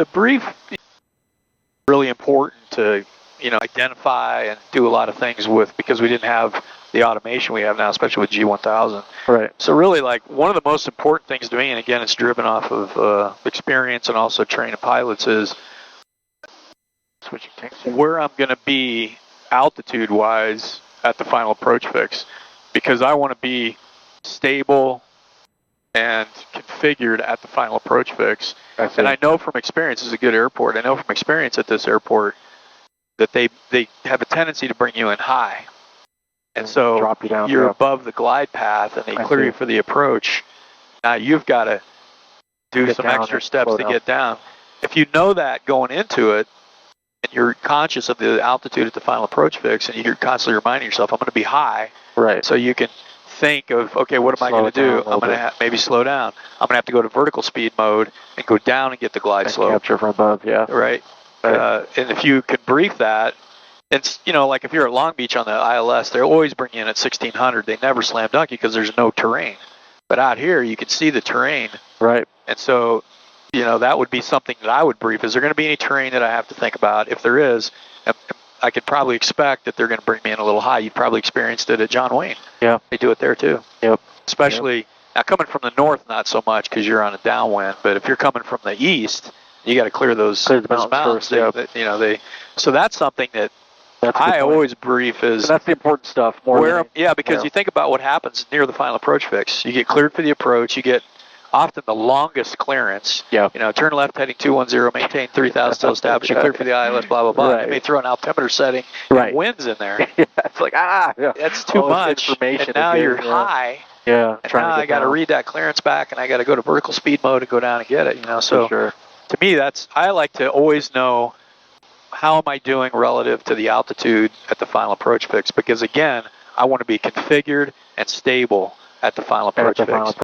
the brief is really important to, you know, identify and do a lot of things with, because we didn't have the automation we have now, especially with G1000. Right. So really, like, one of the most important things to me, and again, it's driven off of experience and also training pilots, is Switching tanks. where I'm going to be altitude-wise at the final approach fix, because I want to be stable and configured at the final approach fix. And I know from experience, it's a good airport, I know from experience at this airport that they have a tendency to bring you in high. And so drop you down, you're above the glide path and they clear you for the approach. Now you've got to do some extra steps to get down. If you know that going into it, and you're conscious of the altitude at the final approach fix, and you're constantly reminding yourself, I'm going to be high. Right. So you can think of, okay, what am I going to do? I'm going to maybe slow down. I'm going to have to go to vertical speed mode and go down and get the glide slope. Capture from above, yeah. Right. And if you could brief that, it's, you know, like if you're at Long Beach on the ILS, they always bring you in at 1600. They never slam dunk you because there's no terrain. But out here, you can see the terrain. Right. And so, you know, that would be something that I would brief. Is there going to be any terrain that I have to think about? If there is, I could probably expect that they're going to bring me in a little high. You've probably experienced it at John Wayne. Yeah. They do it there too. Yep. Especially, now coming from the north, not so much because you're on a downwind, but if you're coming from the east, you got to clear those mountains. First, so that's something that I always brief is... So that's the important stuff. Because you think about what happens near the final approach fix. You get cleared for the approach, you get often the longest clearance. Yeah. You know, turn left heading 210, maintain 3,000 still established, you're cleared for the ILS, blah, blah, blah. Right. You may throw an altimeter setting, and winds in there. It's like, that's too much. And now you're high. Yeah. And now I got to read that clearance back, and I got to go to vertical speed mode and go down and get it, you know. So to me, I like to always know, how am I doing relative to the altitude at the final approach fix? Because again, I want to be configured and stable at the final approach fix.